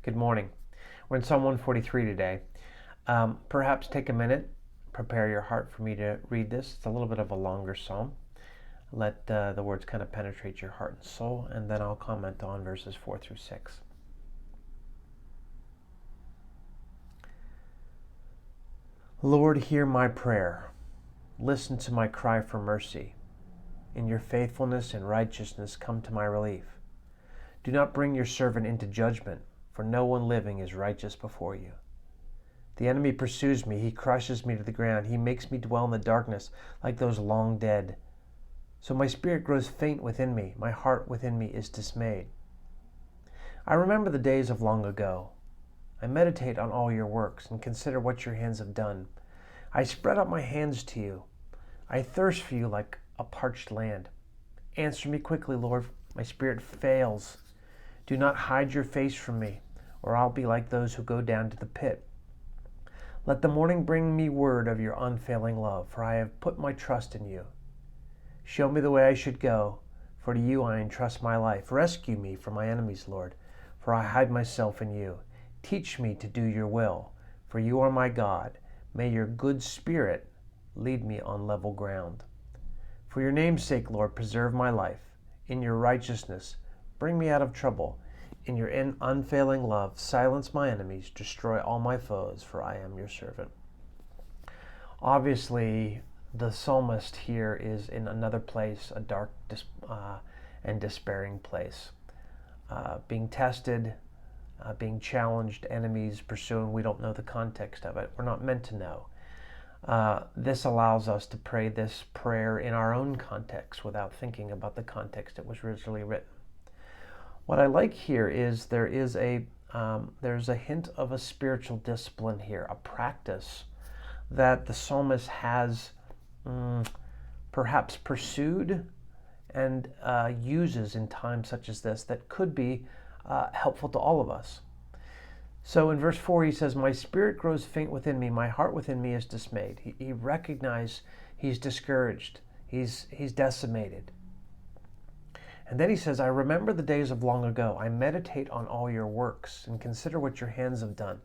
Good morning. We're in Psalm 143 today. Perhaps take a minute, prepare your heart for me to read this. It's a little bit of a longer psalm. Let the words kind of penetrate your heart and soul, and then I'll comment on verses 4 through 6. Lord, hear my prayer. Listen to my cry for mercy. In your faithfulness and righteousness, come to my relief. Do not bring your servant into judgment, for no one living is righteous before you. The enemy pursues me. He crushes me to the ground. He makes me dwell in the darkness like those long dead. So my spirit grows faint within me. My heart within me is dismayed. I remember the days of long ago. I meditate on all your works and consider what your hands have done. I spread out my hands to you. I thirst for you like a parched land. Answer me quickly, Lord. My spirit fails. Do not hide your face from me, or I'll be like those who go down to the pit. Let the morning bring me word of your unfailing love, for I have put my trust in you. Show me the way I should go, for to you I entrust my life. Rescue me from my enemies, Lord, for I hide myself in you. Teach me to do your will, for you are my God. May your good spirit lead me on level ground. For your name's sake, Lord, preserve my life. In your righteousness, bring me out of trouble. In your unfailing love, silence my enemies, destroy all my foes, for I am your servant. Obviously, the psalmist here is in another place, a dark and despairing place. Being tested, being challenged, enemies pursuing. We don't know the context of it. We're not meant to know. This allows us to pray this prayer in our own context without thinking about the context it was originally written. What I like here is there's a hint of a spiritual discipline here, a practice that the psalmist has perhaps pursued and uses in times such as this that could be helpful to all of us. So in verse 4 he says, my spirit grows faint within me, my heart within me is dismayed. He recognized he's discouraged, he's decimated. And then he says, I remember the days of long ago. I meditate on all your works and consider what your hands have done.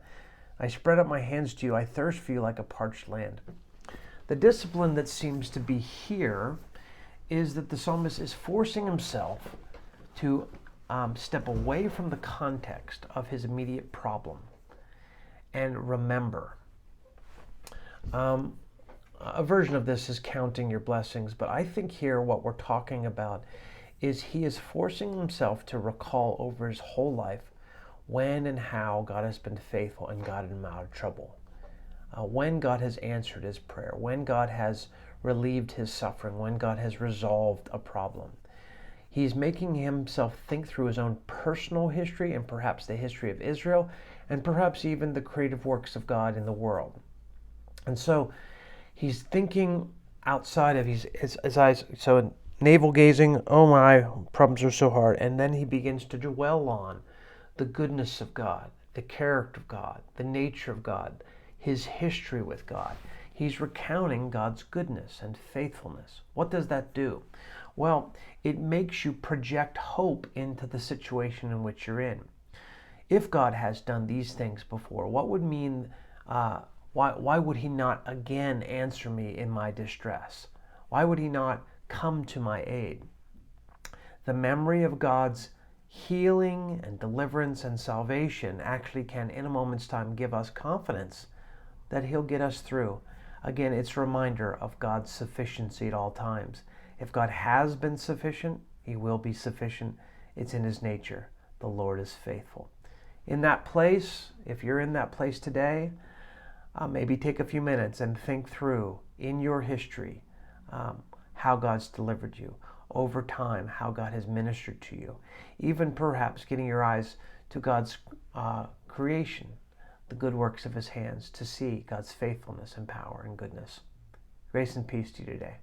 I spread up my hands to you. I thirst for you like a parched land. The discipline that seems to be here is that the psalmist is forcing himself to step away from the context of his immediate problem and remember. A version of this is counting your blessings, but I think here what we're talking about is he is forcing himself to recall over his whole life when and how God has been faithful and gotten him out of trouble. When God has answered his prayer, when God has relieved his suffering, when God has resolved a problem. He's making himself think through his own personal history and perhaps the history of Israel and perhaps even the creative works of God in the world. And so he's thinking outside of his eyes, so navel gazing, oh my, problems are so hard. And then he begins to dwell on the goodness of God, the character of God, the nature of God, his history with God. He's recounting God's goodness and faithfulness. What does that do? Well, it makes you project hope into the situation in which you're in. If God has done these things before, what would mean, why would he not again answer me in my distress? Why would he not come to my aid? The memory of God's healing and deliverance and salvation actually can, in a moment's time, give us confidence that he'll get us through. Again, it's a reminder of God's sufficiency at all times. If God has been sufficient, he will be sufficient. It's in his nature. The Lord is faithful. In that place, if you're in that place today, maybe take a few minutes and think through in your history how God's delivered you over time, how God has ministered to you, even perhaps getting your eyes to God's creation, the good works of his hands, to see God's faithfulness and power and goodness. Grace and peace to you today.